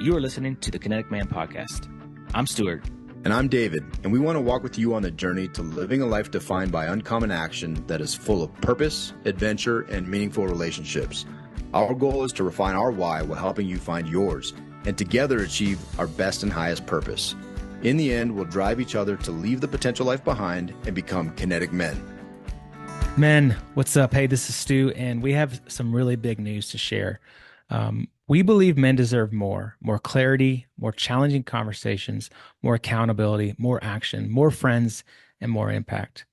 you are listening to the Kinetic Man Podcast. I'm Stuart. And I'm David, and we want to walk with you on the journey to living a life defined by uncommon action that is full of purpose, adventure, and meaningful relationships. Our goal is to refine our why while helping you find yours, and together achieve our best and highest purpose. In the end, we'll drive each other to leave the potential life behind and become kinetic men. Men, what's up? Hey, this is Stu, and we have some really big news to share. We believe men deserve more clarity, more challenging conversations, more accountability, more action, more friends, and more impact.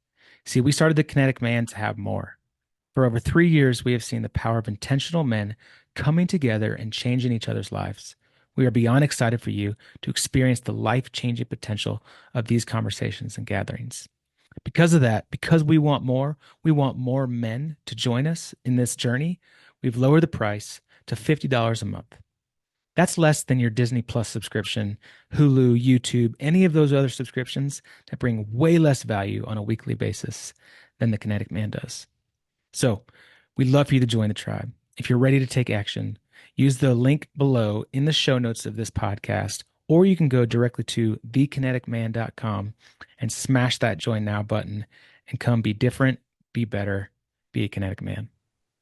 See, we started the Kinetic Man to have more. For over 3 years, we have seen the power of intentional men coming together and changing each other's lives. We are beyond excited for you to experience the life-changing potential of these conversations and gatherings. Because of that, because we want more men to join us in this journey, we've lowered the price to $50 a month. That's less than your Disney Plus subscription, Hulu, YouTube, any of those other subscriptions that bring way less value on a weekly basis than the Kinetic Man does. So we'd love for you to join the tribe. If you're ready to take action, use the link below in the show notes of this podcast, or you can go directly to thekineticman.com and smash that join now button and come be different, be better, be a kinetic man.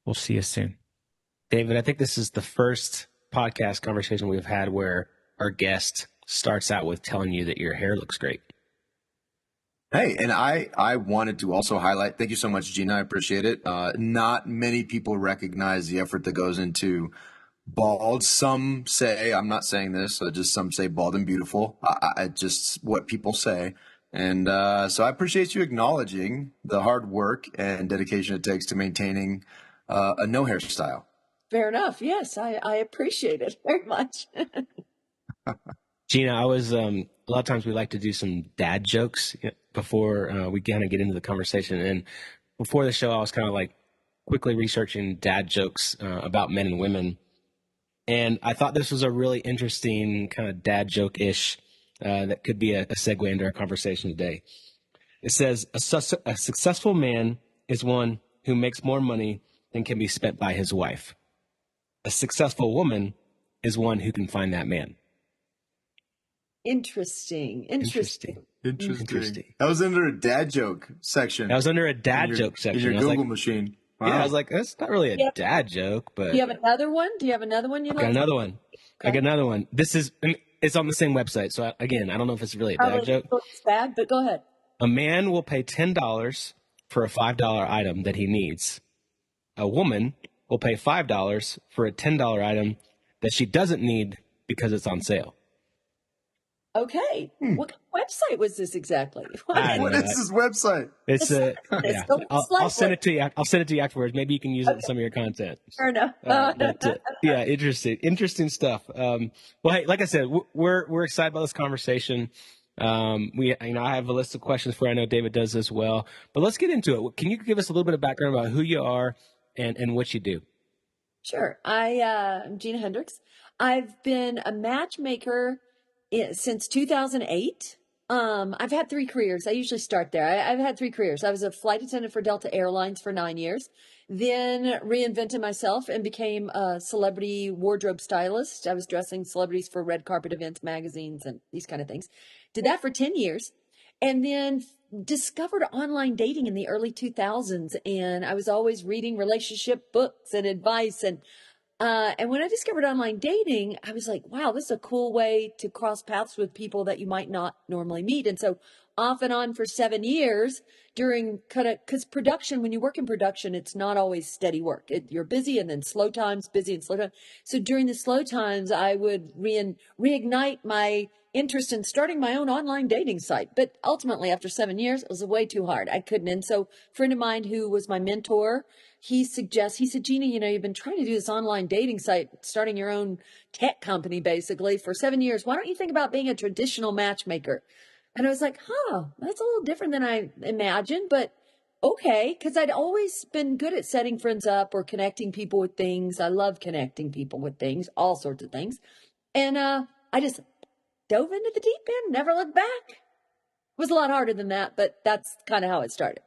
We'll see you soon. David, I think this is the first podcast conversation we've had where our guest starts out with telling you that your hair looks great. Hey, and I wanted to also highlight, thank you so much, Gina. I appreciate it. Not many people recognize the effort that goes into bald. Some say, I'm not saying this, just some say bald and beautiful. I just what people say. And so I appreciate you acknowledging the hard work and dedication it takes to maintaining a no hairstyle. Fair enough. Yes, I appreciate it very much. Gina, I was a lot of times we like to do some dad jokes before we kind of get into the conversation. And before the show, I was kind of like quickly researching dad jokes about men and women. And I thought this was a really interesting kind of dad joke-ish that could be a segue into our conversation today. It says, a successful man is one who makes more money than can be spent by his wife. A successful woman is one who can find that man. Interesting. That was under a dad joke section. That was under a dad joke section. In your Google machine. Wow. Yeah, I was like, that's not really a dad joke, but. Do you have another one? You got another one. Okay. I got another one. It's on the same website. So again, I don't know if it's really a dad joke. It's bad, but go ahead. A man will pay $10 for a $5 item that he needs. A woman will pay $5 for a $10 item that she doesn't need because it's on sale. Okay. What website was this exactly? What is this website? It's I'll send it to you. I'll send it to you afterwards. Maybe you can use it in some of your content. Fair enough. Yeah, interesting stuff. Well, hey, like I said, we're excited about this conversation. I have a list of questions for you. I know David does as well. But let's get into it. Can you give us a little bit of background about who you are and what you do? Sure. I'm Gina Hendrix. I've been a matchmaker since 2008. I've had 3 careers. I usually start there. I've had 3 careers. I was a flight attendant for Delta Airlines for 9 years, then reinvented myself and became a celebrity wardrobe stylist. I was dressing celebrities for red carpet events, magazines, and these kind of things. Did that for 10 years. And then discovered online dating in the early 2000s. And I was always reading relationship books and advice. And when I discovered online dating, I was like, wow, this is a cool way to cross paths with people that you might not normally meet. And so off and on for 7 years because production, when you work in production, it's not always steady work. You're busy and then slow times, busy and slow times. So during the slow times, I would reignite my interest in starting my own online dating site. But ultimately, after 7 years, it was way too hard. I couldn't. And so a friend of mine who was my mentor, he said, Gina, you've been trying to do this online dating site, starting your own tech company, basically, for 7 years. Why don't you think about being a traditional matchmaker? And I was like, that's a little different than I imagined, but okay. Because I'd always been good at setting friends up or connecting people with things. I love connecting people with things, all sorts of things. And I just dove into the deep end, never looked back. It was a lot harder than that, but that's kind of how it started.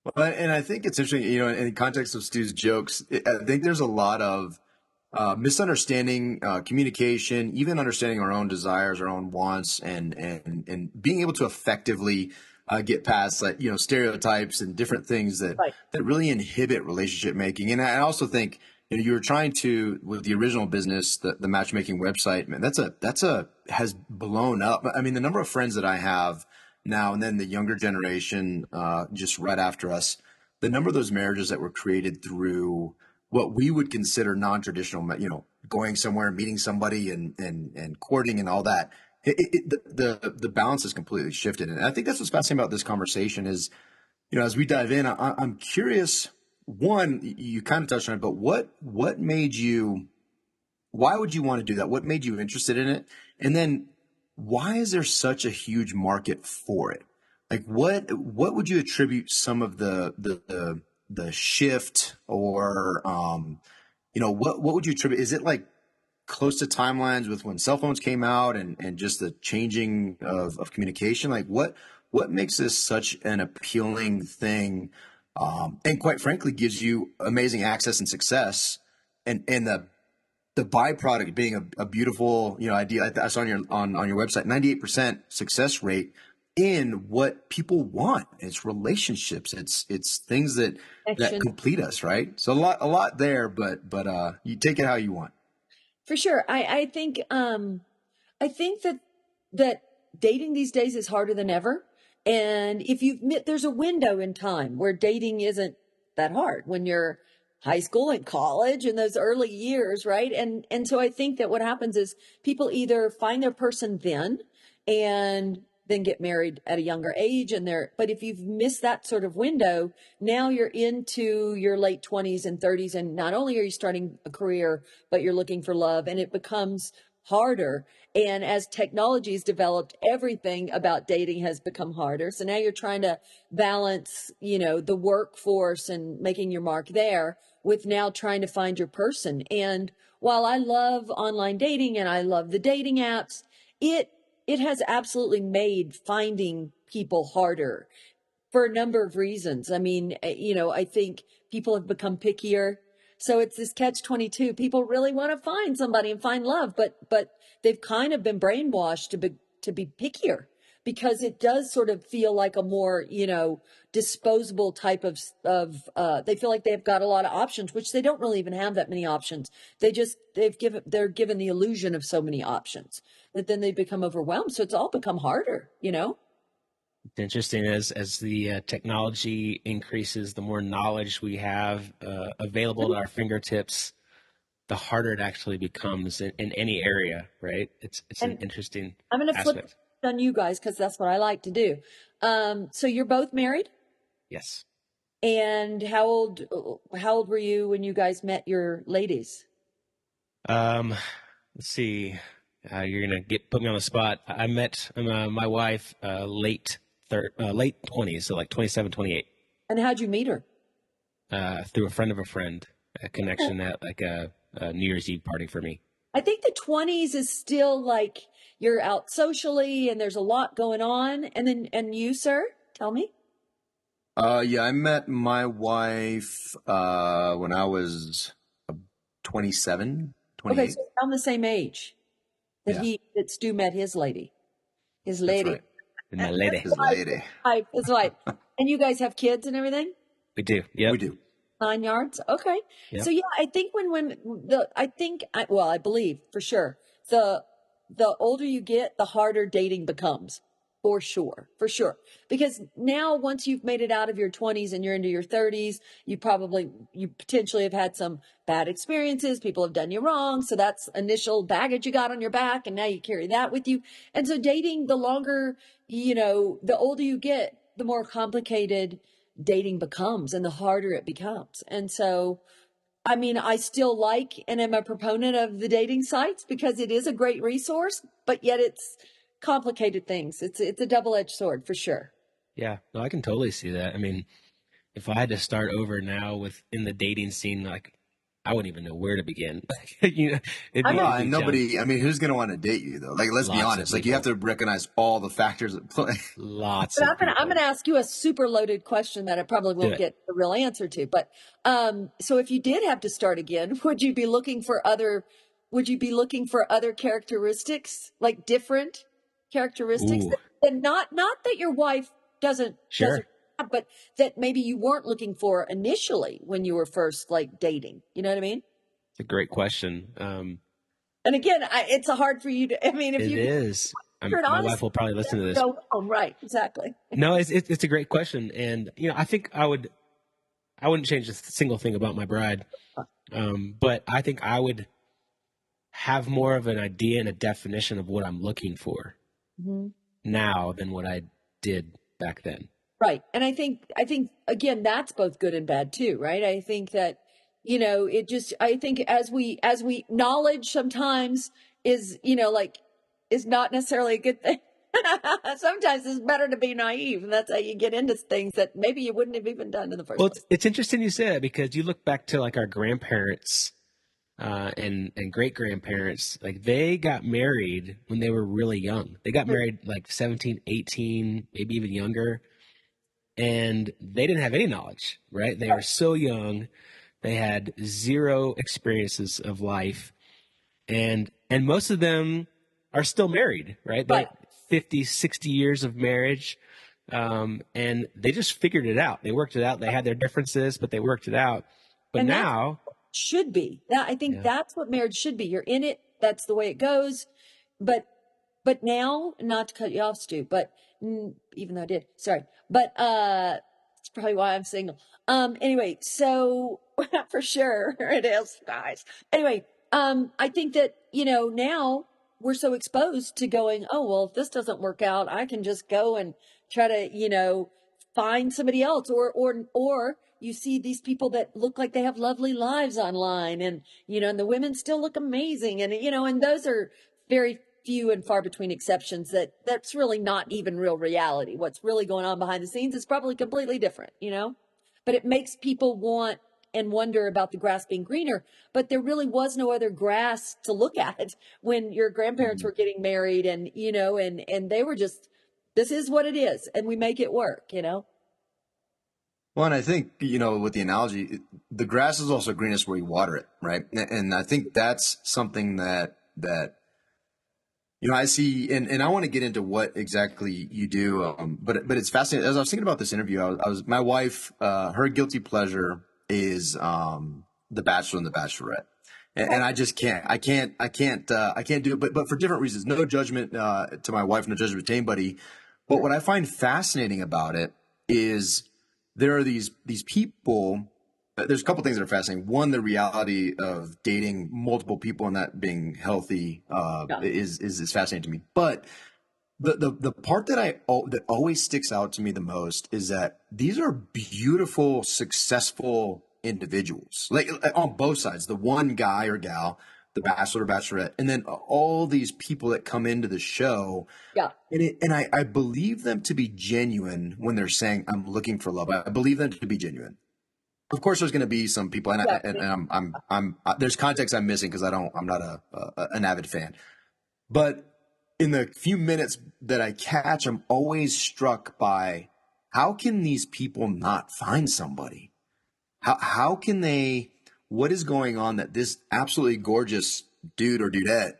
Well, and I think it's interesting, in the context of Stu's jokes, I think there's a lot of misunderstanding communication, even understanding our own desires, our own wants, and being able to effectively get past like stereotypes and different things Right. that really inhibit relationship making. And I also think you were trying to, with the original business, the matchmaking website, man, that's a has blown up. I mean, the number of friends that I have now, and then the younger generation, just right after us, the number of those marriages that were created through what we would consider non-traditional, going somewhere, meeting somebody, and courting and all that. The balance has completely shifted, and I think that's what's fascinating about this conversation is, as we dive in, I'm curious. One, you kind of touched on it, but what made you? Why would you want to do that? What made you interested in it? And then, why is there such a huge market for it? Like, what would you attribute some of the shift, or what would you attribute? Is it like close to timelines with when cell phones came out, and just the changing of communication? Like, what makes this such an appealing thing, and quite frankly gives you amazing access and success, and the byproduct being a beautiful idea. I saw on your website 98% success rate in what people want. It's relationships. It's things that Action. complete us, right? So a lot there, but you take it how you want. For sure. I think that dating these days is harder than ever. And if there's a window in time where dating isn't that hard when you're high school and college and those early years, right? And so I think that what happens is people either find their person and then get married at a younger age, but if you've missed that sort of window, now you're into your late 20s and 30s, and not only are you starting a career, but you're looking for love, and it becomes harder. And as technology has developed, everything about dating has become harder. So now you're trying to balance, the workforce and making your mark there with now trying to find your person. And while I love online dating and I love the dating apps, it has absolutely made finding people harder for a number of reasons. I mean, I think people have become pickier. So it's this catch-22. People really want to find somebody and find love, but they've kind of been brainwashed to be pickier, because it does sort of feel like a more, disposable type of, they feel like they've got a lot of options, which they don't really even have that many options. They're given the illusion of so many options that then they become overwhelmed. So it's all become harder. It's interesting as the technology increases, the more knowledge we have available at our fingertips, the harder it actually becomes in any area, right? It's an And interesting I'm going to flip aspect. it on you guys, because that's what I like to do. So you're both married, Yes. and how old were you when you guys met your ladies? Um, let's see. You're gonna put me on the spot. I met my wife late 20s, so like 27, 28, And how'd you meet her? through a friend of a friend, a connection at like a New Year's Eve party for me. I think the 20s is still like you're out socially and there's a lot going on. And you, sir, tell me. Yeah, I met my wife when I was 27, Okay, 28. so around the same age Yeah, that Stu met his lady, his that's lady. right. And my lady. His lady. His wife. And you guys have kids and everything? We do. Yep. We do. 9 yards. Okay. So Yep. yeah, I think I believe for sure the older you get, the harder dating becomes. For sure. For sure. Because now once you've made it out of your 20s and you're into your 30s, you potentially have had some bad experiences. People have done you wrong. So that's initial baggage you got on your back, and now you carry that with you. And so dating, the older you get, the more complicated dating becomes and the harder it becomes. And so, I mean, I still like and am a proponent of the dating sites because it is a great resource, but yet it's complicated things. It's a double-edged sword for sure. Yeah. No, I can totally see that. I mean, if I had to start over now in the dating scene, like I wouldn't even know where to begin. You know, it'd be, Well, it'd be and challenging. nobody, I mean, who's going to want to date you though? Like, let's be Lots of honest. Like, you have people, to recognize all the factors at play. lots But of I'm people. gonna ask you a super loaded question that I probably Do won't it. get the real answer to. But so if you did have to start again, would you be looking for other characteristics, like different characteristics Ooh, that not that your wife doesn't sure. have, but that maybe you weren't looking for initially when you were first like dating. You know what I mean? It's a great question. And again, it's a hard for you to. I mean, if It you could is. answer it My wife honestly, will probably listen to this. go home. Right? Exactly. No, it's a great question, and you know, I think I wouldn't change a single thing about my bride, but I think I would have more of an idea and a definition of what I'm looking for Mhm. now than what I did back then. Right. And I think again that's both good and bad too, right? I think that I think as we knowledge sometimes is, like is not necessarily a good thing. Sometimes it's better to be naive, and that's how you get into things that maybe you wouldn't have even done in the Well, first place. it's interesting you say that because you look back to like our grandparents and great grandparents, like they got married when they were really young. They got married like 17, 18, maybe even younger, and they didn't have any knowledge, right? They were so young. They had zero experiences of life, and most of them are still married, right? They Right. 50, 60 years of marriage, and they just figured it out. They worked it out. They had their differences, but they worked it out. But And that's now, should be. That I think yeah, that's what marriage should be. You're in it. That's the way it goes. But now, not to cut you off, Stu, but even though I did, sorry, but it's probably why I'm single. Anyway, so for sure it is, guys. Anyway, I think that now we're so exposed to going, oh well, if this doesn't work out, I can just go and try to find somebody else, or you see these people that look like they have lovely lives online, and and the women still look amazing, and and those are very few and far between exceptions. That's really not even real reality. What's really going on behind the scenes is probably completely different, but it makes people want and wonder about the grass being greener, but there really was no other grass to look at when your grandparents were getting married, and and they were just, this is what it is and we make it work. Well, and I think, with the analogy, the grass is also greenest where you water it, right? And I think that's something that I see, and I want to get into what exactly you do, but it's fascinating. As I was thinking about this interview, I was my wife, her guilty pleasure is The Bachelor and The Bachelorette, and I just can't, I can't do it. But for different reasons. No judgment to my wife, no judgment to anybody. But what I find fascinating about it is there are these people. There's a couple things that are fascinating. One, the reality of dating multiple people and that being healthy Yeah. is fascinating to me. But the part that always sticks out to me the most is that these are beautiful, successful individuals, like on both sides. The one guy or gal, the bachelor or bachelorette, and then all these people that come into the show. Yeah. And I believe them to be genuine when they're saying, "I'm looking for love." I believe them to be genuine. Of course, there's going to be some people, and, I, Exactly. and there's context I'm missing because I'm not an avid fan. But in the few minutes that I catch, I'm always struck by how can these people not find somebody? How can they? What is going on that this absolutely gorgeous dude or dudette,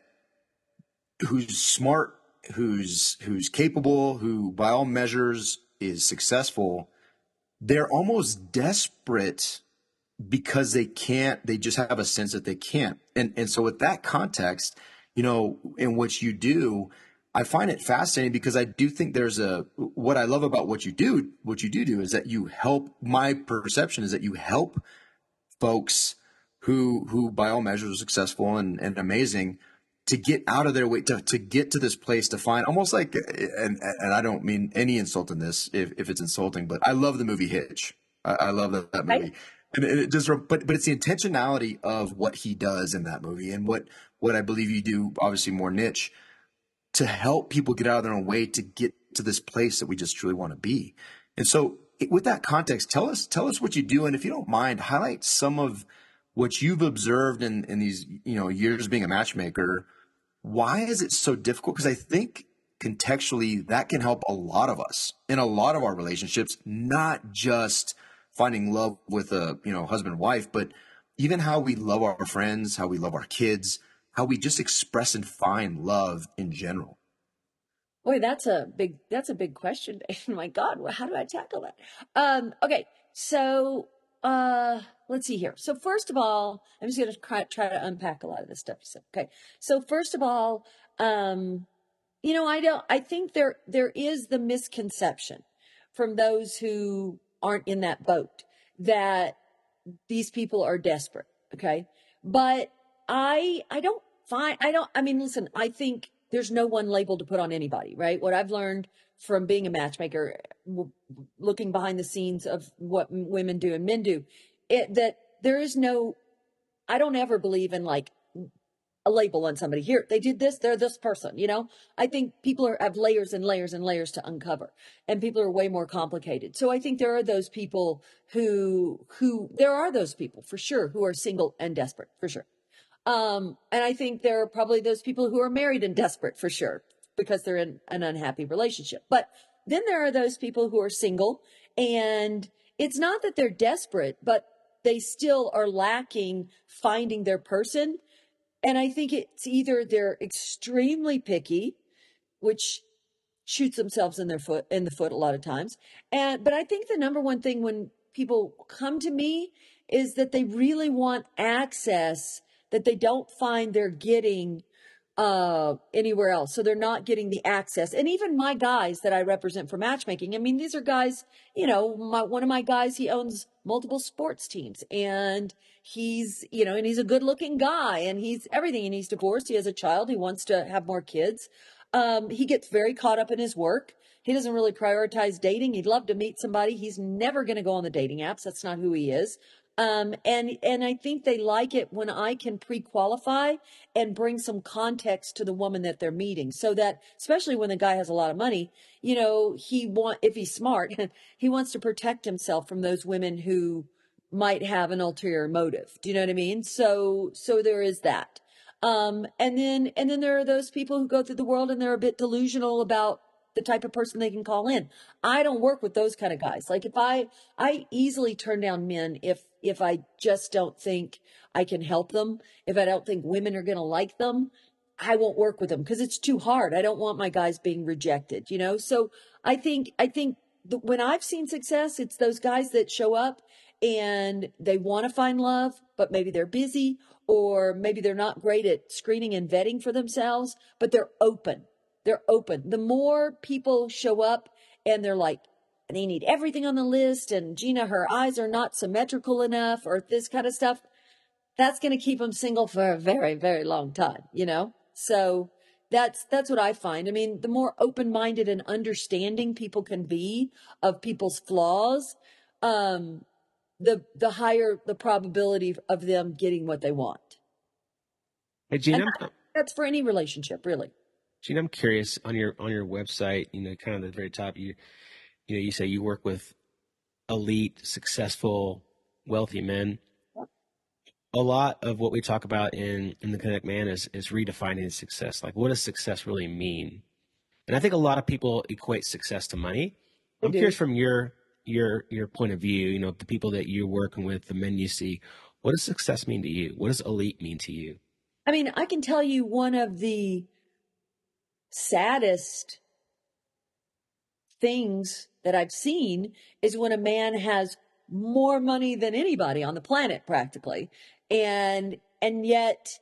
who's smart, who's capable, who by all measures is successful, they're almost desperate because they just have a sense that they can't. And so with that context, in which you do, I find it fascinating because I do think what I love about what you do is that you help. My perception is that you help folks who by all measures are successful and amazing to get out of their way, to get to this place, to find almost like, and I don't mean any insult in this if it's insulting, but I love the movie Hitch. I love that Right. movie. And it just, but it's the intentionality of what he does in that movie, and what I believe you do, obviously more niche, to help people get out of their own way to get to this place that we just truly want to be. And so with that context, tell us what you do. And if you don't mind, highlight some of what you've observed in these, years being a matchmaker, why is it so difficult? Because I think contextually that can help a lot of us in a lot of our relationships, not just finding love with a, husband and wife, but even how we love our friends, how we love our kids, how we just express and find love in general. Boy, that's a big question. My God, how do I tackle that? Okay, so let's see here. So first of all, I'm just going to try to unpack a lot of this stuff. So, okay, so first of all, I think there is the misconception from those who aren't in that boat that these people are desperate. Okay. But I mean, listen, I think there's no one label to put on anybody, right? What I've learned from being a matchmaker, looking behind the scenes of what women do and men do, that there is no, I don't ever believe in like a label on somebody. Here, they did this, they're this person, I think people have layers and layers and layers to uncover, and people are way more complicated. So I think there are those people there are those people for sure who are single and desperate for sure. And I think there are probably those people who are married and desperate for sure because they're in an unhappy relationship. But then there are those people who are single, and it's not that they're desperate, but they still are lacking finding their person. And I think it's either they're extremely picky, which shoots themselves in the foot a lot of times. But I think the number one thing when people come to me is that they really want access that they don't find they're getting anywhere else. So they're not getting the access. And even my guys that I represent for matchmaking, I mean, these are guys, one of my guys, he owns multiple sports teams, and he's a good looking guy, and he's everything. And he's divorced. He has a child. He wants to have more kids. He gets very caught up in his work. He doesn't really prioritize dating. He'd love to meet somebody. He's never going to go on the dating apps. That's not who he is. And I think they like it when I can pre-qualify and bring some context to the woman that they're meeting, so that, especially when the guy has a lot of money, if he's smart, he wants to protect himself from those women who might have an ulterior motive. Do you know what I mean? So there is that. And then there are those people who go through the world and they're a bit delusional about the type of person they can call in. I don't work with those kind of guys. Like, if I easily turn down men if I just don't think I can help them, if I don't think women are going to like them, I won't work with them because it's too hard. I don't want my guys being rejected, So I think when I've seen success, it's those guys that show up and they want to find love, but maybe they're busy, or maybe they're not great at screening and vetting for themselves, but they're open. They're open. The more people show up and they're like, they need everything on the list, and Gina, her eyes are not symmetrical enough, or this kind of stuff, that's going to keep them single for a very, very long time, So that's what I find. I mean, the more open-minded and understanding people can be of people's flaws, the higher the probability of them getting what they want. Hey, Gina, That's for any relationship, really. Gina, I'm curious, on your website, kind of at the very top, you say you work with elite, successful, wealthy men. A lot of what we talk about in the Connect Man is redefining success. Like, what does success really mean? And I think a lot of people equate success to money. I'm curious, from your point of view, the people that you're working with, the men you see, what does success mean to you? What does elite mean to you? I mean, I can tell you one of the saddest things that I've seen is when a man has more money than anybody on the planet, practically. And yet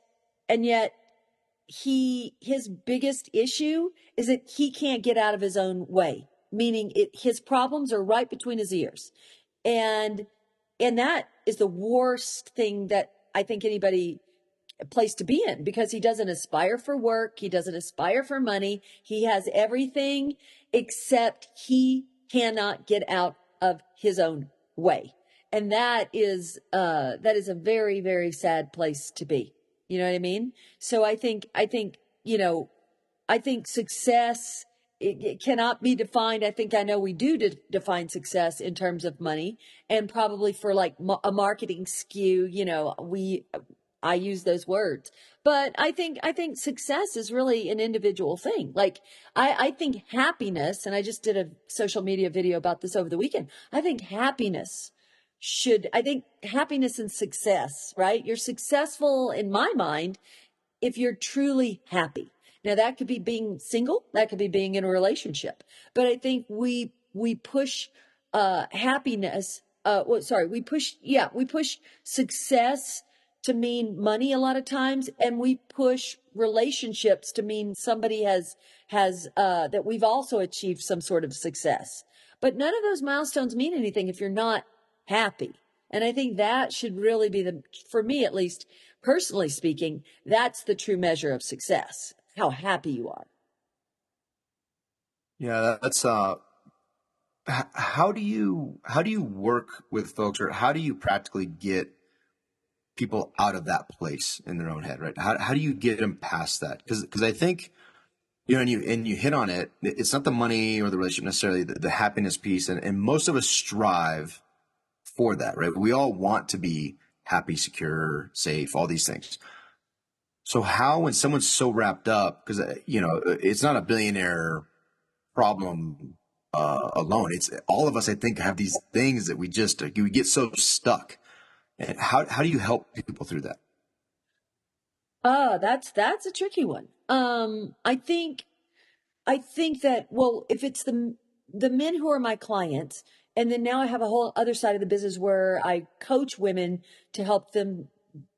his biggest issue is that he can't get out of his own way, meaning his problems are right between his ears. And that is the worst thing that I think anybody place to be in, because he doesn't aspire for work. He doesn't aspire for money. He has everything except he cannot get out of his own way. And that is a very, very sad place to be. You know what I mean? So I think success it cannot be defined. I think I know we do define success in terms of money, and probably for like a marketing skew, I use those words, but I think success is really an individual thing. Like I think happiness, and I just did a social media video about this over the weekend. I think happiness and success, right? You're successful in my mind if you're truly happy. Now that could be being single, that could be being in a relationship. But I think we push happiness we push success to mean money a lot of times, and we push relationships to mean somebody has that we've also achieved some sort of success. But none of those milestones mean anything if you're not happy. And I think that should really be for me at least, personally speaking, that's the true measure of success, how happy you are. Yeah, that's how do you work with folks, or how do you practically get people out of that place in their own head, right? How do you get them past that? Because I think, and you hit on it. It's not the money or the relationship necessarily, the happiness piece, and most of us strive for that, right? We all want to be happy, secure, safe, all these things. So how, when someone's so wrapped up, because it's not a billionaire problem alone. It's all of us, I think, have these things that we get so stuck. And how do you help people through that? That's a tricky one. I think that, well, if it's the men who are my clients, and then now I have a whole other side of the business where I coach women to help them,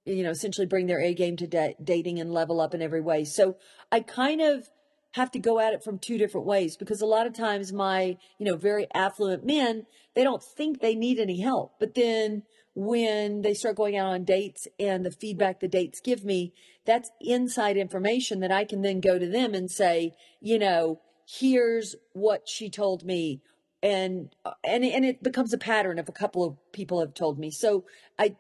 essentially bring their A game to dating and level up in every way. So I kind of have to go at it from two different ways, because a lot of times my, very affluent men, they don't think they need any help. But then when they start going out on dates and the feedback the dates give me, that's inside information that I can then go to them and say, here's what she told me. And it becomes a pattern if a couple of people have told me. So I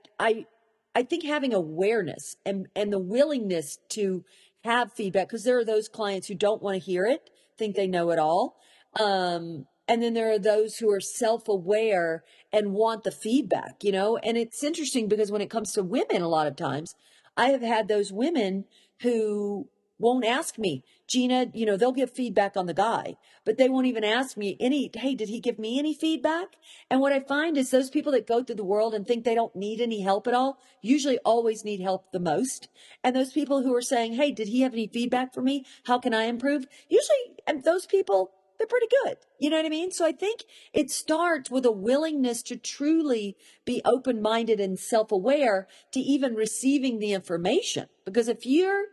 think having awareness and the willingness to have feedback, because there are those clients who don't want to hear it, think they know it all. And then there are those who are self-aware and want the feedback, and it's interesting because when it comes to women, a lot of times I have had those women who won't ask me, Gina, they'll give feedback on the guy, but they won't even ask me hey, did he give me any feedback? And what I find is those people that go through the world and think they don't need any help at all, usually always need help the most. And those people who are saying, hey, did he have any feedback for me? How can I improve? Usually, and those people, they're pretty good. You know what I mean? So I think it starts with a willingness to truly be open-minded and self-aware to even receiving the information. Because if you're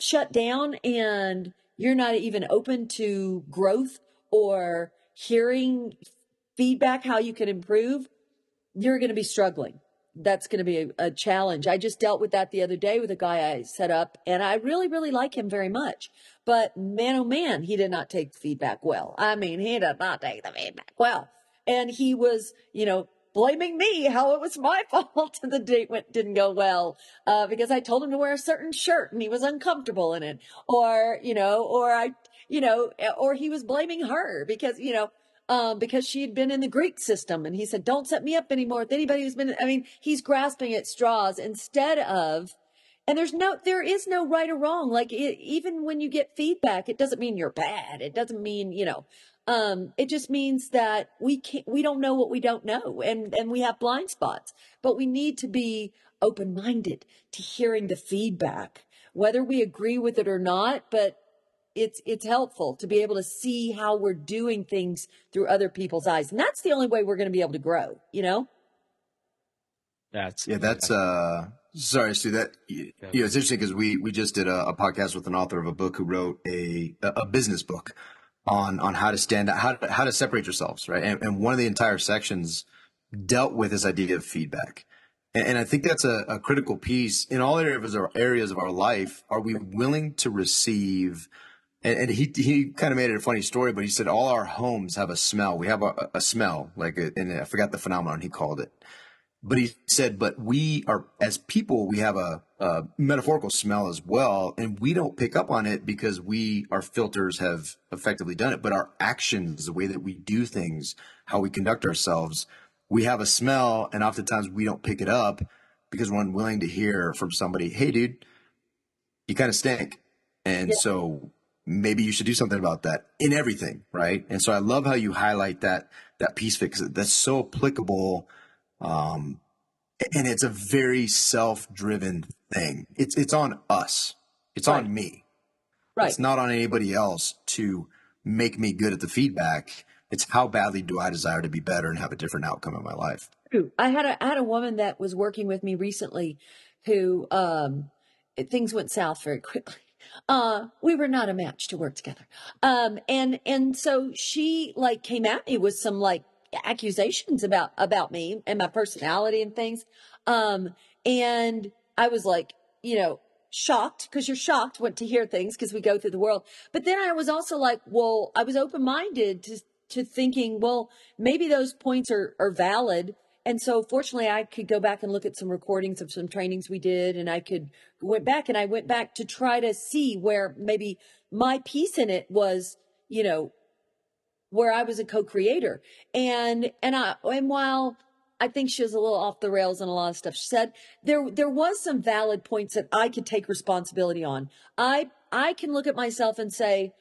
shut down and you're not even open to growth or hearing feedback, how you can improve, you're going to be struggling. That's going to be a challenge. I just dealt with that the other day with a guy I set up, and I really, really like him very much. But man, oh man, he did not take the feedback well. I mean, he did not take the feedback well. And he was, blaming me how it was my fault and the date didn't go well, because I told him to wear a certain shirt and he was uncomfortable in it, or or he was blaming her because she had been in the Greek system, and he said, don't set me up anymore with anybody who's been, he's grasping at straws instead of, and there is no right or wrong. Like even when you get feedback, it doesn't mean you're bad. It doesn't mean, it just means that we don't know what we don't know, and we have blind spots, but we need to be open-minded to hearing the feedback, whether we agree with it or not. But it's helpful to be able to see how we're doing things through other people's eyes. And that's the only way we're going to be able to grow, That's sorry, Stu, it's interesting because we just did a podcast with an author of a book who wrote a business book on how to stand out, how to separate yourselves, right? And one of the entire sections dealt with this idea of feedback. And I think that's a critical piece in all areas of our life. Are we willing to receive? And he kind of made it a funny story, but he said all our homes have a smell. We have a smell, and I forgot the phenomenon he called it. But he said, but we are, as people, we have a metaphorical smell as well. And we don't pick up on it because our filters have effectively done it. But our actions, the way that we do things, how we conduct ourselves, we have a smell. And oftentimes we don't pick it up because we're unwilling to hear from somebody, hey, dude, you kind of stink. And so maybe you should do something about that in everything. Right. And so I love how you highlight that piece fix. That's so applicable. And it's a very self-driven thing. It's on us. It's on me. Right. It's not on anybody else to make me good at the feedback. It's how badly do I desire to be better and have a different outcome in my life. I had a woman that was working with me recently who things went south very quickly. We were not a match to work together. And so she like came at me with some like accusations about me and my personality and things. And I was like, shocked, because you're shocked what to hear things because we go through the world. But then I was also like, well, I was open-minded to thinking, well, maybe those points are valid. And so fortunately I could go back and look at some recordings of some trainings we did, and I went back to try to see where maybe my piece in it was, where I was a co-creator. And while I think she was a little off the rails on a lot of stuff she said, there was some valid points that I could take responsibility on. I can look at myself and say,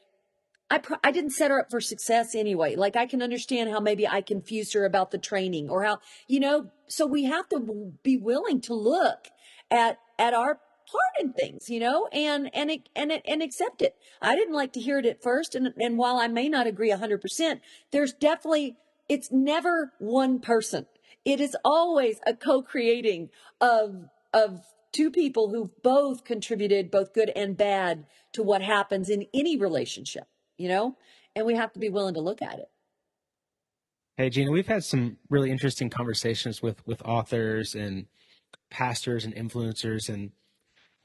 I didn't set her up for success anyway. Like I can understand how maybe I confused her about the training or how, so we have to be willing to look at our part in things, and accept it. I didn't like to hear it at first. And while I may not agree 100%, there's definitely, it's never one person. It is always a co-creating of two people who both contributed, both good and bad, to what happens in any relationship. And we have to be willing to look at it. Hey, Gina, we've had some really interesting conversations with authors and pastors and influencers. And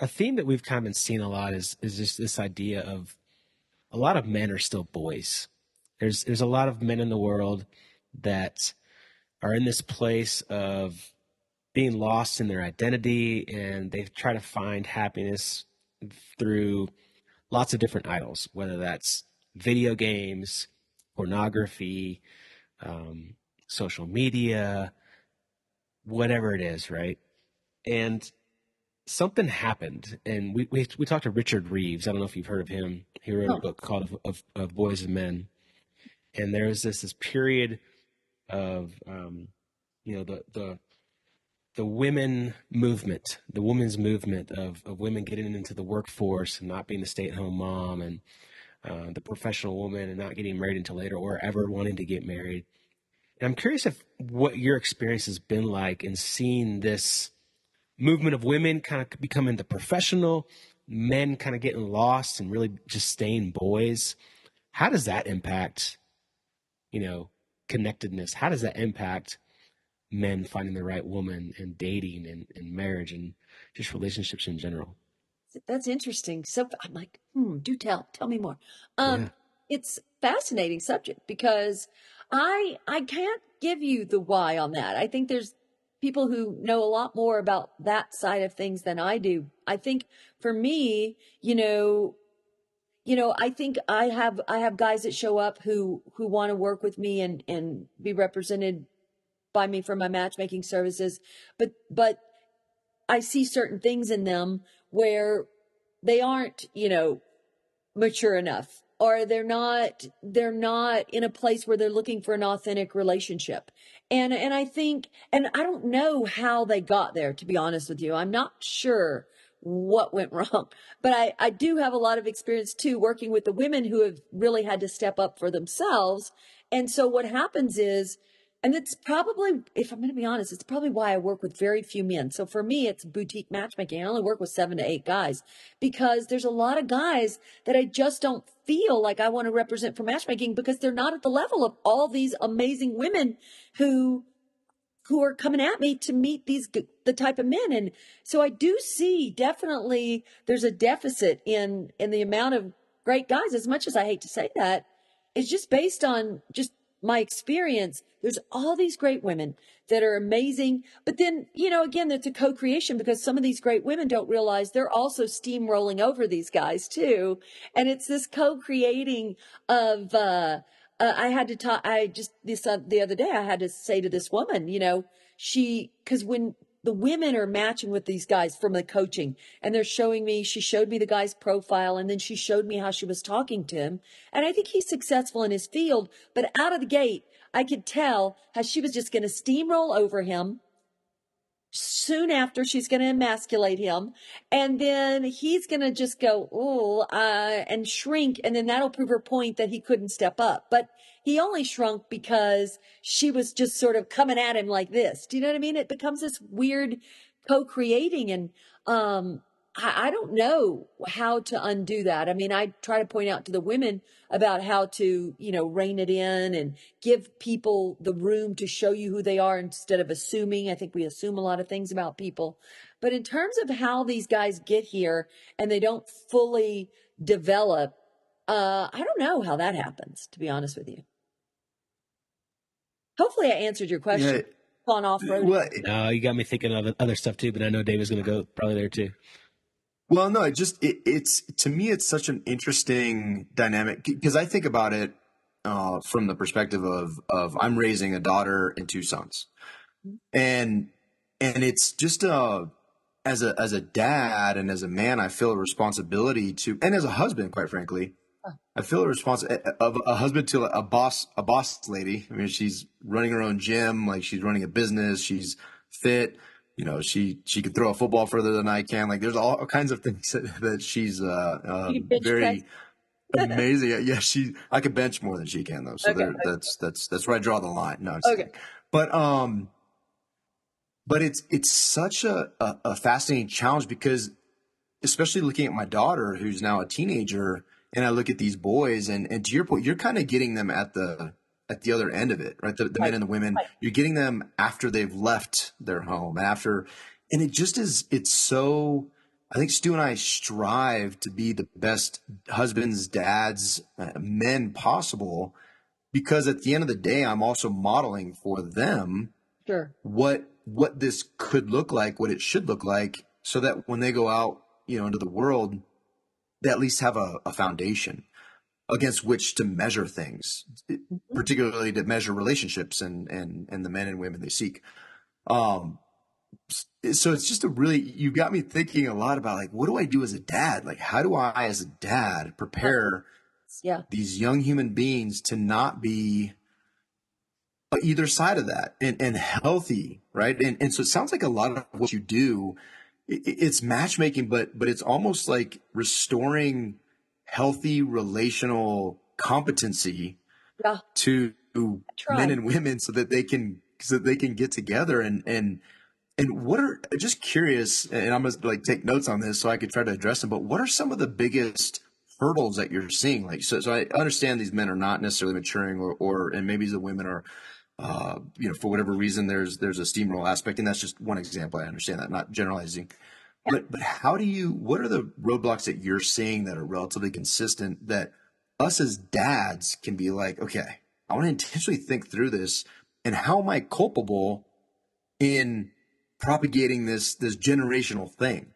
a theme that we've kind of been seeing a lot is just this idea of a lot of men are still boys. There's a lot of men in the world that are in this place of being lost in their identity, and they try to find happiness through lots of different idols, whether that's video games, pornography, social media, whatever it is, right? And something happened, and we talked to Richard Reeves. I don't know if you've heard of him. He wrote a book called of Boys and Men, and there was this period of the women movement, the women's movement of women getting into the workforce and not being a stay-at-home mom, and the professional woman and not getting married until later or ever wanting to get married. And I'm curious what your experience has been like in seeing this movement of women kind of becoming the professional, men kind of getting lost and really just staying boys. How does that impact, connectedness? How does that impact men finding the right woman and dating and marriage and just relationships in general? That's interesting. So I'm like, do tell me more. Yeah. It's fascinating subject because I can't give you the why on that. I think there's people who know a lot more about that side of things than I do. I think for me, I think I have guys that show up who want to work with me and be represented by me for my matchmaking services, but I see certain things in them where they aren't, mature enough, or they're not in a place where they're looking for an authentic relationship. And I think, and I don't know how they got there, to be honest with you. I'm not sure what went wrong, but I do have a lot of experience too, working with the women who have really had to step up for themselves. And so what happens is, and it's probably, if I'm going to be honest, it's probably why I work with very few men. So for me, it's boutique matchmaking. I only work with 7 to 8 guys because there's a lot of guys that I just don't feel like I want to represent for matchmaking because they're not at the level of all these amazing women who are coming at me to meet the type of men. And so I do see definitely there's a deficit in the amount of great guys. As much as I hate to say that, it's just based on just my experience, there's all these great women that are amazing. But then, again, it's a co-creation because some of these great women don't realize they're also steamrolling over these guys too. And it's this co-creating of, I had to talk, the other day, I had to say to this woman, because when the women are matching with these guys from the coaching and she showed me the guy's profile and then she showed me how she was talking to him. And I think he's successful in his field, but out of the gate, I could tell how she was just going to steamroll over him. Soon after, she's going to emasculate him. And then he's going to just go, and shrink. And then that'll prove her point that he couldn't step up. But he only shrunk because she was just sort of coming at him like this. Do you know what I mean? It becomes this weird co-creating. And I don't know how to undo that. I mean, I try to point out to the women about how to, rein it in and give people the room to show you who they are instead of assuming. I think we assume a lot of things about people. But in terms of how these guys get here and they don't fully develop, I don't know how that happens, to be honest with you. Hopefully I answered your question. Yeah. Gone off road. Well, No, you got me thinking of other stuff too, but I know David's going to go probably there too. Well, no, it's to me, it's such an interesting dynamic because I think about it from the perspective of I'm raising a daughter and two sons, and it's just as a dad and as a man, I feel a responsibility to, and as a husband, quite frankly, I feel a responsibility of a husband to a boss lady. I mean, she's running her own gym, like she's running a business, she's fit. She could throw a football further than I can. Like there's all kinds of things that she's very amazing. Yeah, I could bench more than she can though. So Okay. that's where I draw the line. No, I'm just kidding. But it's such a fascinating challenge because especially looking at my daughter who's now a teenager, and I look at these boys and to your point, you're kind of getting them at the other end of it, right? The men and the women, you're getting them after they've left their home and it just is, it's so, I think Stu and I strive to be the best husbands, dads, men possible, because at the end of the day, I'm also modeling for them Sure. what this could look like, what it should look like, so that when they go out, into the world, they at least have a foundation against which to measure things, particularly to measure relationships and the men and women they seek. So it's just you got me thinking a lot about like, what do I do as a dad? Like, how do I, as a dad, prepare these young human beings to not be either side of that and healthy, right? And so it sounds like a lot of what you do, it's matchmaking, but it's almost like restoring healthy relational competency to men and women so that they can get together and what are, just curious, and I'm gonna take notes on this so I could try to address them, but what are some of the biggest hurdles that you're seeing? Like, so I understand these men are not necessarily maturing and maybe the women are, for whatever reason, there's a steamroll aspect, and that's just one example. I understand that, not generalizing. But what are the roadblocks that you're seeing that are relatively consistent that us as dads can be like, okay, I want to intentionally think through this, and how am I culpable in propagating this generational thing?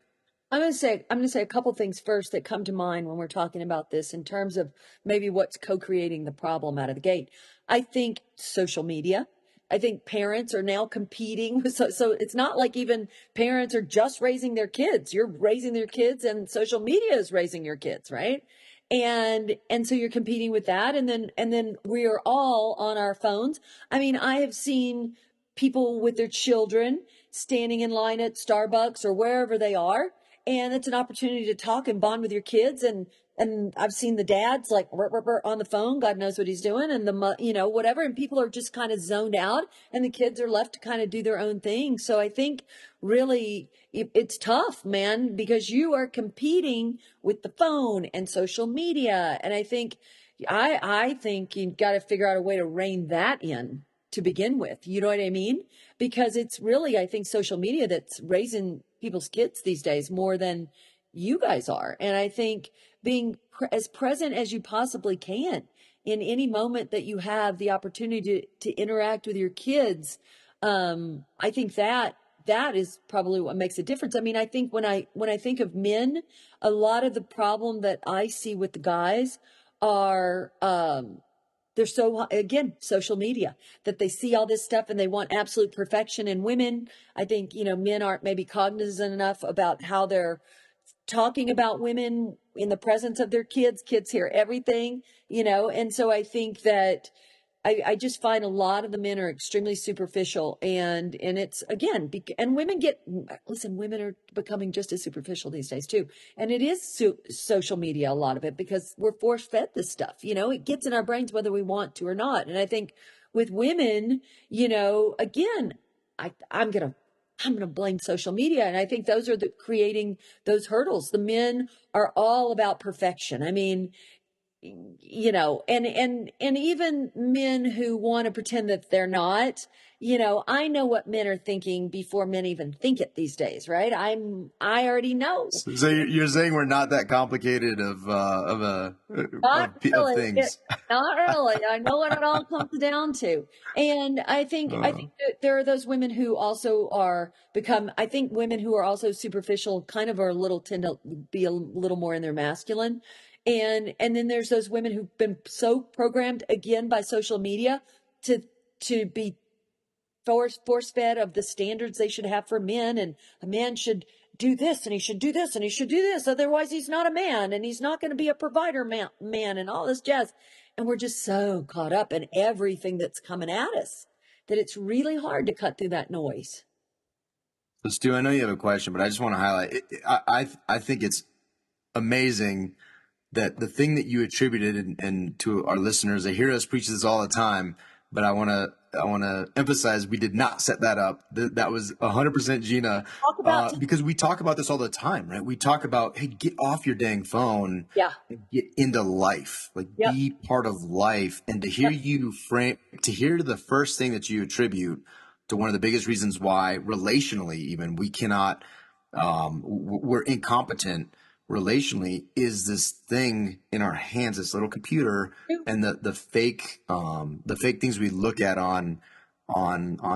I'm going to say a couple things first that come to mind when we're talking about this in terms of maybe what's co-creating the problem out of the gate. I think social media. I think parents are now competing. So it's not like even parents are just raising their kids. You're raising their kids and social media is raising your kids, right? And so you're competing with that. And then we are all on our phones. I mean, I have seen people with their children standing in line at Starbucks or wherever they are. And it's an opportunity to talk and bond with your kids. And I've seen the dads like on the phone, God knows what he's doing, and whatever. And people are just kind of zoned out, and the kids are left to kind of do their own thing. So I think really it's tough, man, because you are competing with the phone and social media. And I think you've got to figure out a way to rein that in to begin with. You know what I mean? Because it's really, I think, social media that's raising people's kids these days more than you guys are. And I think being as present as you possibly can in any moment that you have the opportunity to interact with your kids, I think that is probably what makes a difference. I mean, I think when I think of men, a lot of the problem that I see with the guys are they're so, again, social media, that they see all this stuff and they want absolute perfection in women. I think, men aren't maybe cognizant enough about how they're talking about women in the presence of their kids. Kids hear everything, and so I think that I just find a lot of the men are extremely superficial, and it's, again, and women are becoming just as superficial these days too. And it is social media, a lot of it, because we're force fed this stuff, it gets in our brains whether we want to or not. And I think with women, again, I'm going to blame social media. And I think those are creating those hurdles. The men are all about perfection. I mean, and even men who want to pretend that they're not, I know what men are thinking before men even think it these days, right? I already know. So you're saying we're not that complicated of things. Not really. I know what it all comes down to. And I think that there are those women who also I think women who are also superficial kind of tend to be a little more in their masculine. And then there's those women who've been so programmed, again, by social media to be force fed of the standards they should have for men. And a man should do this, and he should do this, and he should do this. Otherwise, he's not a man, and he's not going to be a provider man, and all this jazz. And we're just so caught up in everything that's coming at us that it's really hard to cut through that noise. So, Stu, I know you have a question, but I just want to highlight. I think it's amazing that the thing that you attributed, and to our listeners, they hear us preach this all the time, but I want to emphasize we did not set that up. That was 100% Gina, because we talk about this all the time, right? We talk about, hey, get off your dang phone, and get into life, be part of life. And to hear to hear the first thing that you attribute to one of the biggest reasons why relationally, even we cannot, we're incompetent relationally, is this thing in our hands, this little computer, and the fake things we look at on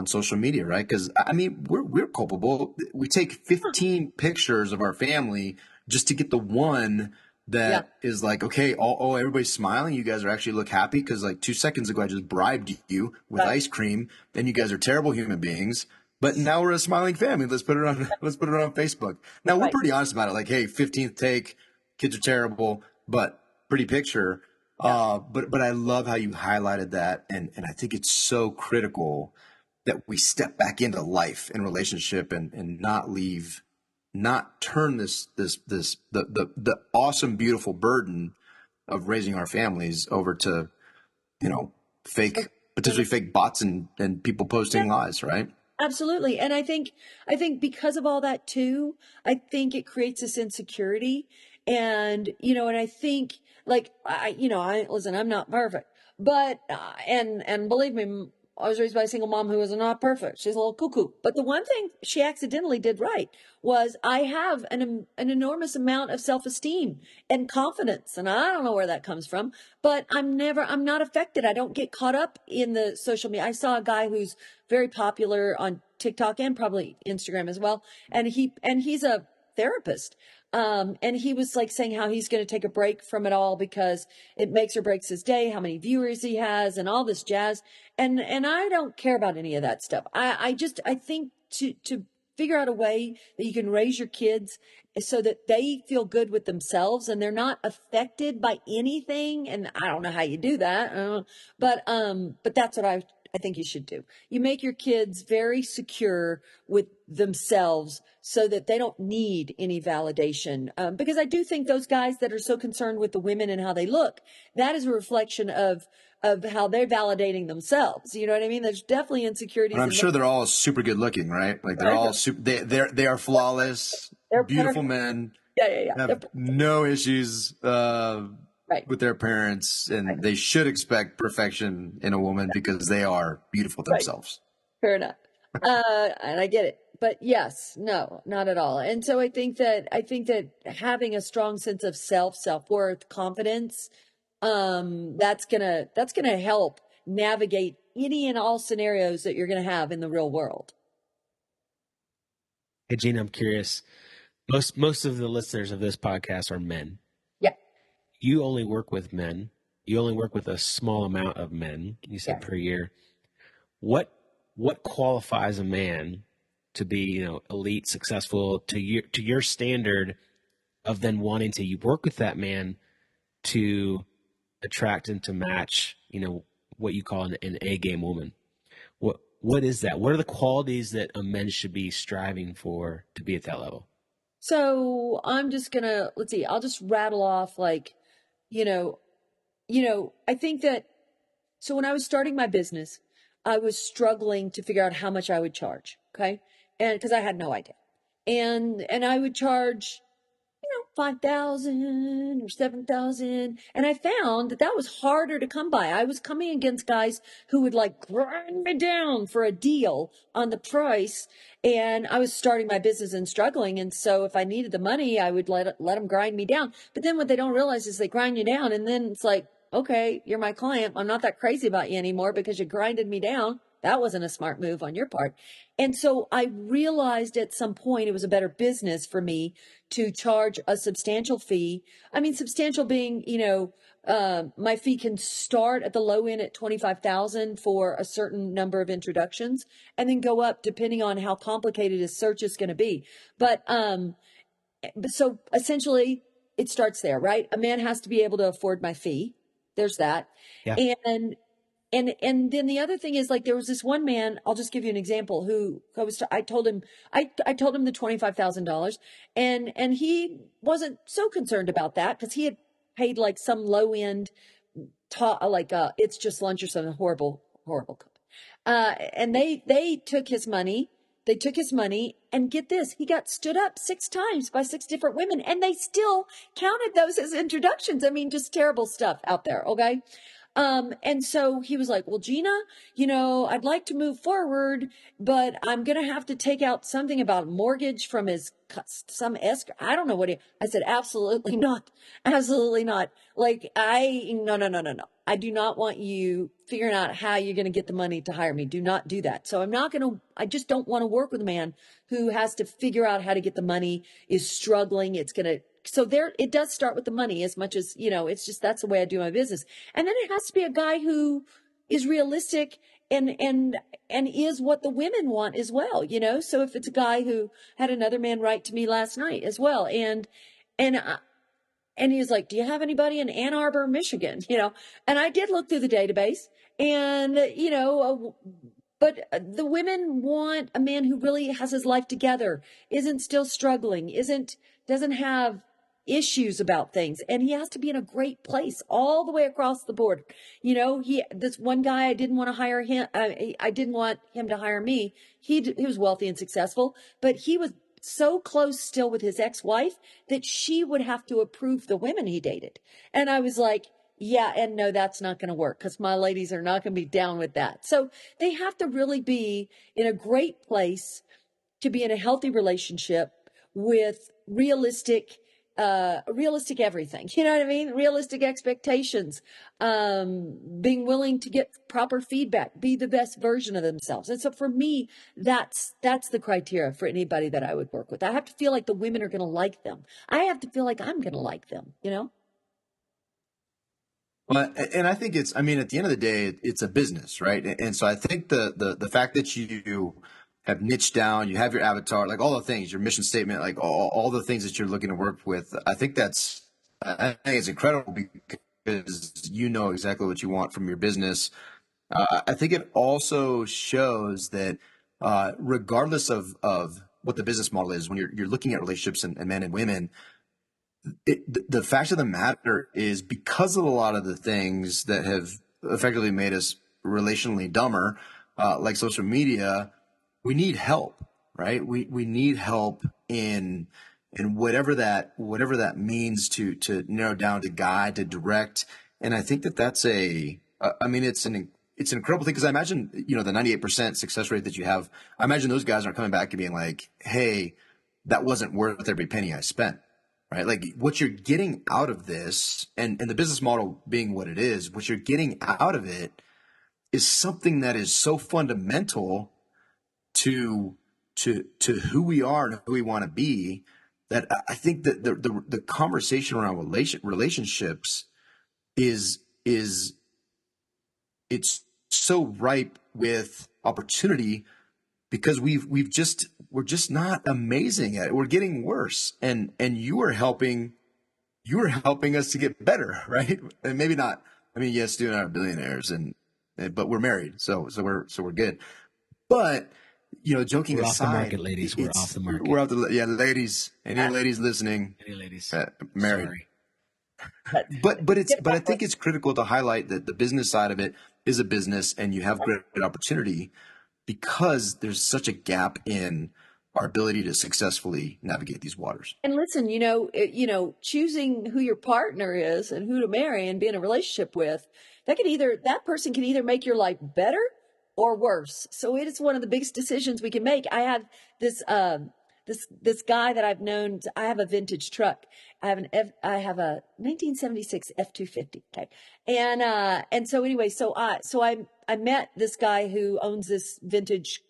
social media, right? Because I mean, we're culpable. We take 15 pictures of our family just to get the one that is like, okay, everybody's smiling. You guys are actually look happy because 2 seconds ago I just bribed you with ice cream, and you guys are terrible human beings. But now we're a smiling family. Let's put it on Facebook. Now we're pretty honest about it. Hey, 15th take, kids are terrible, but pretty picture. But I love how you highlighted that. And I think it's so critical that we step back into life and relationship and not turn the awesome, beautiful burden of raising our families over to, potentially fake bots and people posting lies, right? Absolutely. And I think because of all that too, I think it creates this insecurity. And, and I think listen, I'm not perfect, but, and believe me, I was raised by a single mom who was not perfect. She's a little cuckoo. But the one thing she accidentally did right was I have an enormous amount of self-esteem and confidence. And I don't know where that comes from, but I'm not affected. I don't get caught up in the social media. I saw a guy who's very popular on TikTok and probably Instagram as well. And he's a therapist. And he was saying how he's going to take a break from it all because it makes or breaks his day, how many viewers he has and all this jazz. And I don't care about any of that stuff. I think to figure out a way that you can raise your kids so that they feel good with themselves and they're not affected by anything. And I don't know how you do that. But that's what I think you should do. You make your kids very secure with themselves so that they don't need any validation. Because I do think those guys that are so concerned with the women and how they look, that is a reflection of how they're validating themselves. You know what I mean? There's definitely insecurities. And I'm sure they're all super good looking, right? They're all super, they are flawless, they're beautiful men. Yeah. Have no issues, with their parents, and they should expect perfection in a woman because they are beautiful themselves. Fair enough. And I get it, but yes, no, not at all. And so I think that having a strong sense of self-worth, confidence, That's gonna help navigate any and all scenarios that you're gonna have in the real world. Hey, Gina, I'm curious. Most of the listeners of this podcast are men. Yeah. You only work with men. You only work with a small amount of men. You said Yes. per year. What qualifies a man to be, elite, successful to your standard of then wanting to work with that man to attract and to match, what you call an A game woman? What is that? What are the qualities that a man should be striving for to be at that level? So I'm just gonna, let's see, I'll just rattle off like, you know, I think that, so when I was starting my business, I was struggling to figure out how much I would charge. Okay. And because I had no idea. And I would charge 5,000 or 7,000. And I found that that was harder to come by. I was coming against guys who would like grind me down for a deal on the price. And I was starting my business and struggling. And so if I needed the money, I would let them grind me down. But then what they don't realize is they grind you down. And then it's like, okay, you're my client. I'm not that crazy about you anymore because you grinded me down. That wasn't a smart move on your part. And so I realized at some point it was a better business for me to charge a substantial fee. I mean, substantial being, my fee can start at the low end at 25,000 for a certain number of introductions and then go up depending on how complicated a search is going to be. But so essentially it starts there, right? A man has to be able to afford my fee. There's that. Yeah. And then the other thing is like there was this one man, I'll just give you an example, who I told him the $25,000 and he wasn't so concerned about that because he had paid like some low end it's just lunch or something horrible. And they took his money. They took his money and get this, he got stood up 6 times by 6 different women and they still counted those as introductions. I mean, just terrible stuff out there. Okay. And so he was like, well, Gina, I'd like to move forward, but I'm going to have to take out something about mortgage from some escrow. I don't know I said, absolutely not. Absolutely not. Like no. I do not want you figuring out how you're going to get the money to hire me. Do not do that. So I just don't want to work with a man who has to figure out how to get the money, is struggling. So there, it does start with the money as much as, it's just, that's the way I do my business. And then it has to be a guy who is realistic and is what the women want as well, So if it's a guy who had another man write to me last night as well, and he was like, do you have anybody in Ann Arbor, Michigan? And I did look through the database and, but the women want a man who really has his life together, isn't still struggling, doesn't have issues about things. And he has to be in a great place all the way across the board. This one guy, I didn't want to hire him. I didn't want him to hire me. He was wealthy and successful, but he was so close still with his ex-wife that she would have to approve the women he dated. And I was like, yeah, and no, that's not going to work because my ladies are not going to be down with that. So they have to really be in a great place to be in a healthy relationship with realistic everything. You know what I mean? Realistic expectations, being willing to get proper feedback, be the best version of themselves. And so for me, that's the criteria for anybody that I would work with. I have to feel like the women are going to like them. I have to feel like I'm going to like them, Well, and I think at the end of the day, it's a business, right? And so I think the fact that you have niched down, you have your avatar, like all the things, your mission statement, like all the things that you're looking to work with, I think it's incredible because you know exactly what you want from your business. I think it also shows that regardless of what the business model is, when you're looking at relationships and men and women, the fact of the matter is because of a lot of the things that have effectively made us relationally dumber, like social media, we need help, right? We need help in whatever that means to narrow down, to guide, to direct. And I think that's it's an incredible thing because I imagine, the 98% success rate that you have, I imagine those guys aren't coming back and being like, hey, that wasn't worth every penny I spent. right? Like what you're getting out of this, and the business model being what it is, what you're getting out of it is something that is so fundamental to who we are and who we want to be, that I think that the conversation around relationships is it's so ripe with opportunity, because we're just not amazing at it. We're getting worse, and you are helping us to get better, right? And maybe not. I mean, yes, Stu and I are billionaires, but we're married, so we're good. But joking We're off the aside, market, ladies. We're off the market. we're off the yeah, ladies. Any ladies listening? Any ladies? Married. Sorry. But I think it's critical to highlight that the business side of it is a business, and you have great opportunity, because there's such a gap in our ability to successfully navigate these waters. And listen, choosing who your partner is and who to marry and be in a relationship with, that person can either make your life better or worse. So it is one of the biggest decisions we can make. I have this guy that I've known. I have a vintage truck. I have a 1976 F-250. Okay. And so anyway, so I met this guy who owns this vintage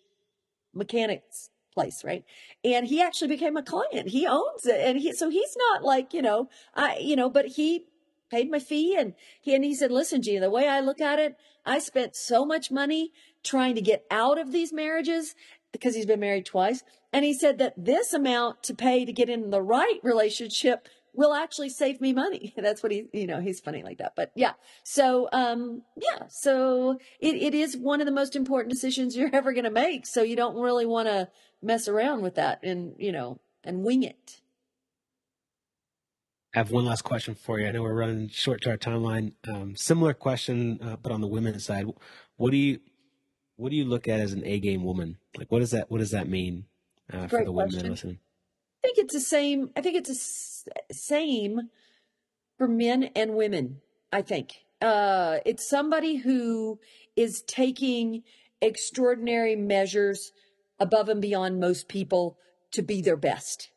mechanics place, right? And he actually became a client. He owns it. And he's not like, but he paid my fee, and he said, listen, Gina, the way I look at it, I spent so much money trying to get out of these marriages, because he's been married twice. And he said that this amount to pay to get in the right relationship will actually save me money. That's what he's funny like that. But yeah. So, so it is one of the most important decisions you're ever going to make. So you don't really want to mess around with that and wing it. I have one last question for you. I know we're running short to our timeline. Similar question, but on the women's side. What do you look at as an A-game woman? Like, what does that mean for the women that are listening? I think it's the same. I think it's the same for men and women. I think it's somebody who is taking extraordinary measures above and beyond most people to be their best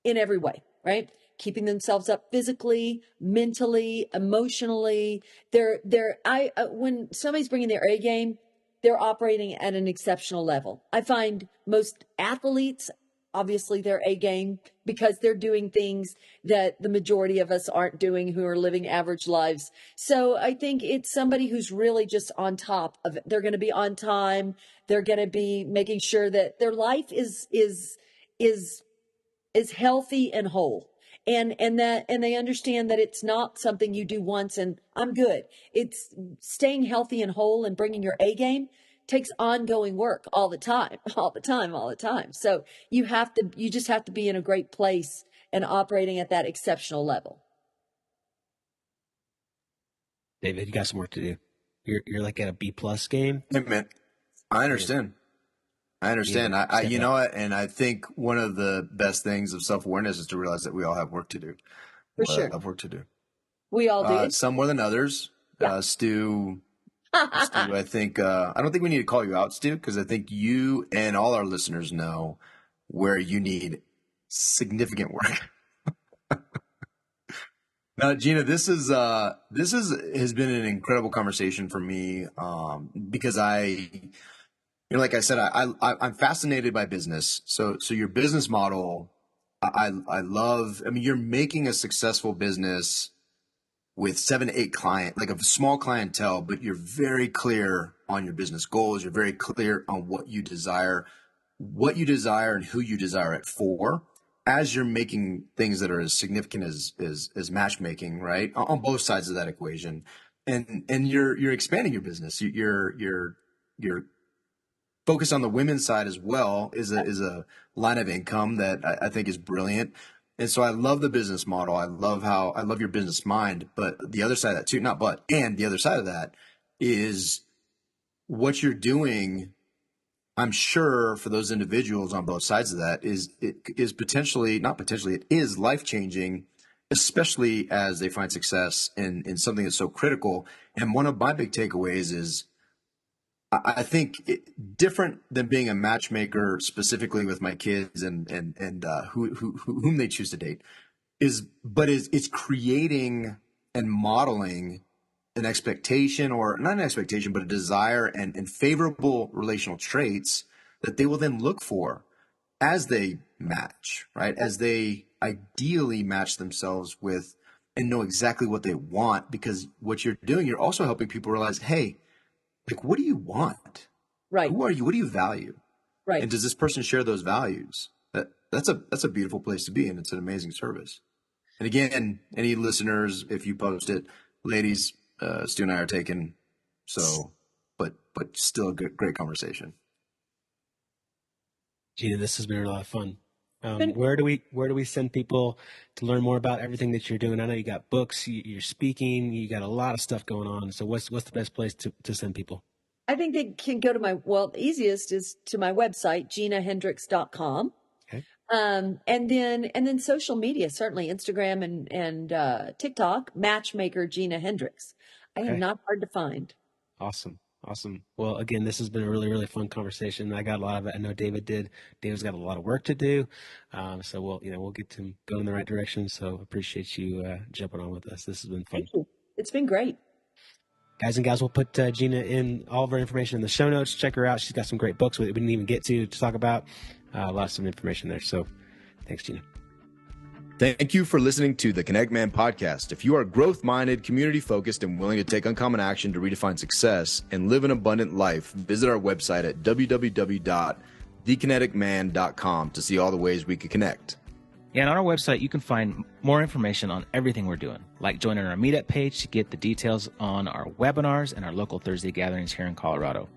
in every way, right? Keeping themselves up physically, mentally, emotionally. When somebody's bringing their A game, they're operating at an exceptional level. I find most athletes, obviously their A game, because they're doing things that the majority of us aren't doing, who are living average lives. So I think it's somebody who's really just on top of it. They're going to be on time. They're going to be making sure that their life is healthy and whole. And they understand that it's not something you do once and I'm good. It's staying healthy and whole and bringing your A game takes ongoing work all the time, all the time, all the time. So you just have to be in a great place and operating at that exceptional level. David, you got some work to do. You're like at a B+ game. Hey, man, I understand. Yeah, I you know what? And I think one of the best things of self-awareness is to realize that we all have work to do. For sure. Have work to do. We all do. Some more than others. Yeah. Stu, I think, I don't think we need to call you out, Stu, because I think you and all our listeners know where you need significant work. Now, Gina, this has been an incredible conversation for me, because like I said, I'm fascinated by business. So your business model, I love. I mean, you're making a successful business with 7 to 8 like a small clientele, but you're very clear on your business goals. You're very clear on what you desire and who you desire it for, as you're making things that are as significant as matchmaking, right? On both sides of that equation. And you're expanding your business. You're focus on the women's side as well is a line of income that I think is brilliant. And so I love the business model. I love your business mind, but the other side of that too, and the other side of that is what you're doing. I'm sure for those individuals on both sides of that is potentially, not potentially, it is life-changing, especially as they find success in something that's so critical. And one of my big takeaways is, I think different than being a matchmaker specifically with my kids and whom they choose to date. it's creating and modeling an expectation, or not an expectation, but a desire and favorable relational traits that they will then look for as they match, right? As they ideally match themselves with and know exactly what they want, because what you're doing, you're also helping people realize, hey, like, what do you want? Right. Who are you? What do you value? Right. And does this person share those values? That's a beautiful place to be, and it's an amazing service. And again, any listeners, if you post it, ladies, Stu and I are taken. So, but still a great conversation. Gina, this has been a lot of fun. Where do we send people to learn more about everything that you're doing? I know you got books, you're speaking, you got a lot of stuff going on. So what's the best place to send people? I think they can go to the easiest is to my website, ginahendrix.com. Okay. And then social media, certainly Instagram and TikTok, matchmaker Gina Hendrix. I am not hard to find. Awesome. Well, again, this has been a really, really fun conversation. I got a lot of it. I know David did. David's got a lot of work to do. So we'll get to go in the right direction. So appreciate you jumping on with us. This has been fun. Thank you. It's been great. Guys and gals, we'll put Gina in all of her information in the show notes. Check her out. She's got some great books we didn't even get to talk about. A lot of some information there. So thanks, Gina. Thank you for listening to the Connect Man podcast. If you are growth-minded, community-focused, and willing to take uncommon action to redefine success and live an abundant life, visit our website at www.thekineticman.com to see all the ways we could connect. Yeah, and on our website, you can find more information on everything we're doing, like joining our meetup page to get the details on our webinars and our local Thursday gatherings here in Colorado.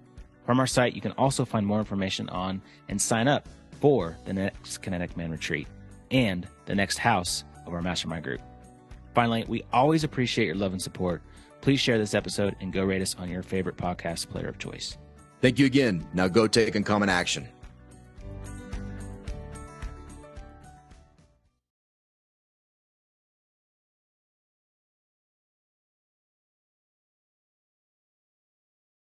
From our site, you can also find more information on and sign up for the next Kinetic Man retreat and the next house of our mastermind group. Finally, we always appreciate your love and support. Please share this episode and go rate us on your favorite podcast player of choice. Thank you again. Now go take uncommon action.